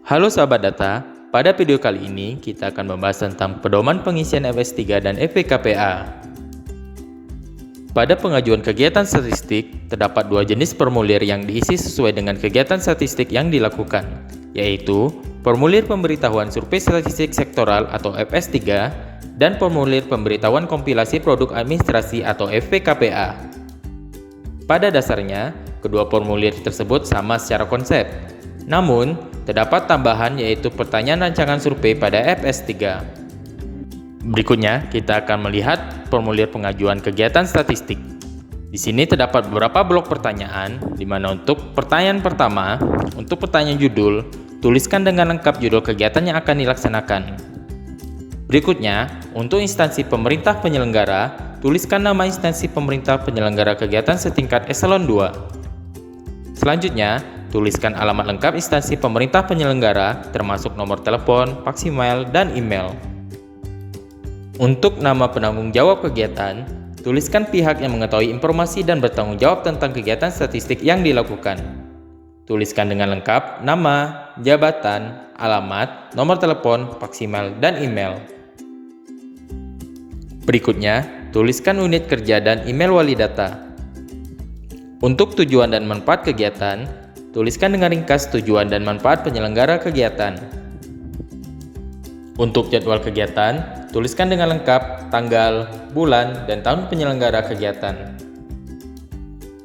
Halo sahabat data, pada video kali ini kita akan membahas tentang pedoman pengisian FS3 dan FPKPA. Pada pengajuan kegiatan statistik, terdapat dua jenis formulir yang diisi sesuai dengan kegiatan statistik yang dilakukan, yaitu formulir pemberitahuan survei statistik sektoral atau FS3 dan formulir pemberitahuan kompilasi produk administrasi atau FPKPA. Pada dasarnya, kedua formulir tersebut sama secara konsep. Namun, terdapat tambahan yaitu pertanyaan rancangan survei pada FS3. Berikutnya, kita akan melihat formulir pengajuan kegiatan statistik. Di sini terdapat beberapa blok pertanyaan, di mana untuk pertanyaan pertama, untuk pertanyaan judul, tuliskan dengan lengkap judul kegiatan yang akan dilaksanakan. Berikutnya, untuk instansi pemerintah penyelenggara, tuliskan nama instansi pemerintah penyelenggara kegiatan setingkat eselon 2. Selanjutnya, tuliskan alamat lengkap instansi pemerintah penyelenggara, termasuk nomor telepon, fax email, dan email. Untuk nama penanggung jawab kegiatan, tuliskan pihak yang mengetahui informasi dan bertanggung jawab tentang kegiatan statistik yang dilakukan. Tuliskan dengan lengkap nama, jabatan, alamat, nomor telepon, fax email, dan email. Berikutnya, tuliskan unit kerja dan email wali data. Untuk tujuan dan manfaat kegiatan, tuliskan dengan ringkas tujuan dan manfaat penyelenggara kegiatan. Untuk jadwal kegiatan, tuliskan dengan lengkap tanggal, bulan, dan tahun penyelenggara kegiatan.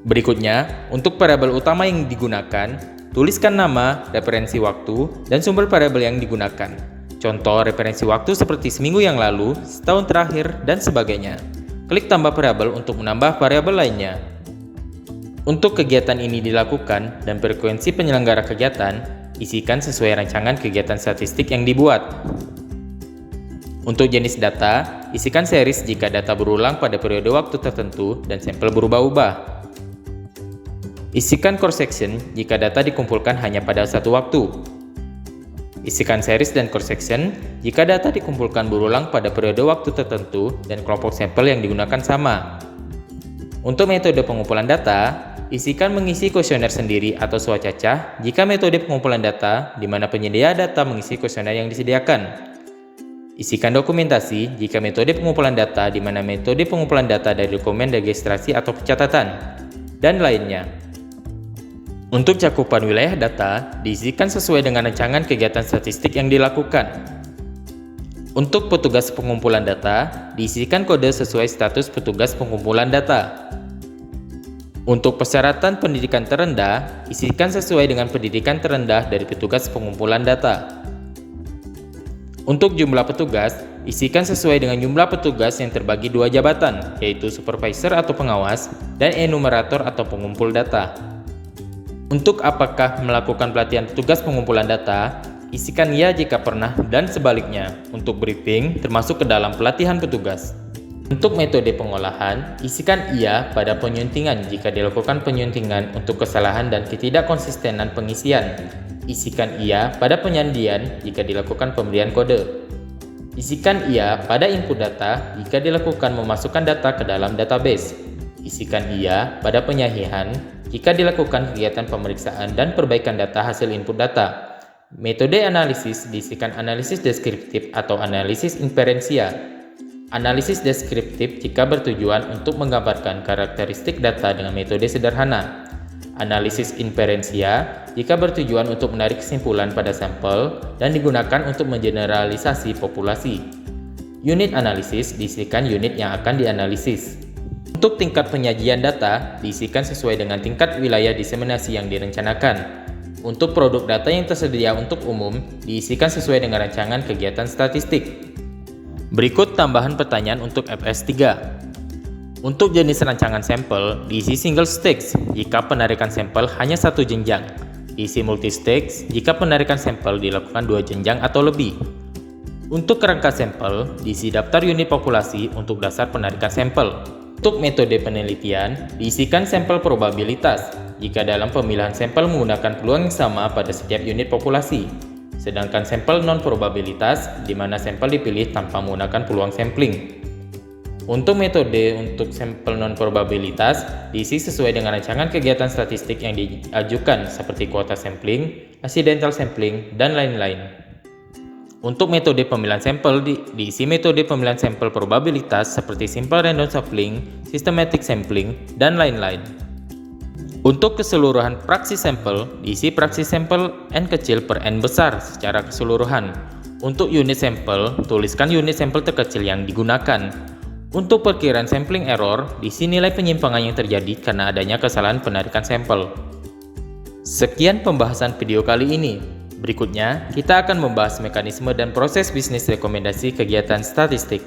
Berikutnya, untuk variabel utama yang digunakan, tuliskan nama, referensi waktu, dan sumber variabel yang digunakan. Contoh referensi waktu seperti seminggu yang lalu, setahun terakhir, dan sebagainya. Klik tambah variabel untuk menambah variabel lainnya. Untuk kegiatan ini dilakukan dan frekuensi penyelenggara kegiatan, isikan sesuai rancangan kegiatan statistik yang dibuat. Untuk jenis data, isikan series jika data berulang pada periode waktu tertentu dan sampel berubah-ubah. Isikan cross section jika data dikumpulkan hanya pada satu waktu. Isikan series dan cross section jika data dikumpulkan berulang pada periode waktu tertentu dan kelompok sampel yang digunakan sama. Untuk metode pengumpulan data, isikan mengisi kuesioner sendiri atau swacacah jika metode pengumpulan data di mana penyedia data mengisi kuesioner yang disediakan. Isikan dokumentasi jika metode pengumpulan data di mana metode pengumpulan data dari dokumen registrasi atau pencatatan, dan lainnya. Untuk cakupan wilayah data, diisikan sesuai dengan rancangan kegiatan statistik yang dilakukan. Untuk petugas pengumpulan data, diisikan kode sesuai status petugas pengumpulan data. Untuk persyaratan pendidikan terendah, isikan sesuai dengan pendidikan terendah dari petugas pengumpulan data. Untuk jumlah petugas, isikan sesuai dengan jumlah petugas yang terbagi dua jabatan, yaitu supervisor atau pengawas, dan enumerator atau pengumpul data. Untuk apakah melakukan pelatihan petugas pengumpulan data, isikan ya jika pernah dan sebaliknya, untuk briefing termasuk ke dalam pelatihan petugas. Untuk metode pengolahan, isikan iya pada penyuntingan jika dilakukan penyuntingan untuk kesalahan dan ketidakkonsistenan pengisian. Isikan iya pada penyandian jika dilakukan pemberian kode. Isikan iya pada input data jika dilakukan memasukkan data ke dalam database. Isikan iya pada penyahihan jika dilakukan kegiatan pemeriksaan dan perbaikan data hasil input data. Metode analisis diisikan analisis deskriptif atau analisis inferensia. Analisis deskriptif jika bertujuan untuk menggambarkan karakteristik data dengan metode sederhana. Analisis inferensia jika bertujuan untuk menarik kesimpulan pada sampel dan digunakan untuk mengeneralisasi populasi. Unit analisis diisikan unit yang akan dianalisis. Untuk tingkat penyajian data diisikan sesuai dengan tingkat wilayah diseminasi yang direncanakan. Untuk produk data yang tersedia untuk umum diisikan sesuai dengan rancangan kegiatan statistik. Berikut tambahan pertanyaan untuk FS3. Untuk jenis rancangan sampel, diisi single stage jika penarikan sampel hanya satu jenjang. Diisi multi-stage jika penarikan sampel dilakukan dua jenjang atau lebih. Untuk kerangka sampel, diisi daftar unit populasi untuk dasar penarikan sampel. Untuk metode penelitian, diisikan sampel probabilitas jika dalam pemilihan sampel menggunakan peluang yang sama pada setiap unit populasi. Sedangkan sampel non-probabilitas di mana sampel dipilih tanpa menggunakan peluang sampling. Untuk metode untuk sampel non-probabilitas, diisi sesuai dengan rancangan kegiatan statistik yang diajukan seperti kuota sampling, accidental sampling, dan lain-lain. Untuk metode pemilihan sampel, diisi metode pemilihan sampel probabilitas seperti simple random sampling, systematic sampling, dan lain-lain. Untuk keseluruhan praksi sampel, diisi praksi sampel N kecil per N besar secara keseluruhan. Untuk unit sampel, tuliskan unit sampel terkecil yang digunakan. Untuk perkiraan sampling error, diisi nilai penyimpangan yang terjadi karena adanya kesalahan penarikan sampel. Sekian pembahasan video kali ini. Berikutnya, kita akan membahas mekanisme dan proses bisnis rekomendasi kegiatan statistik.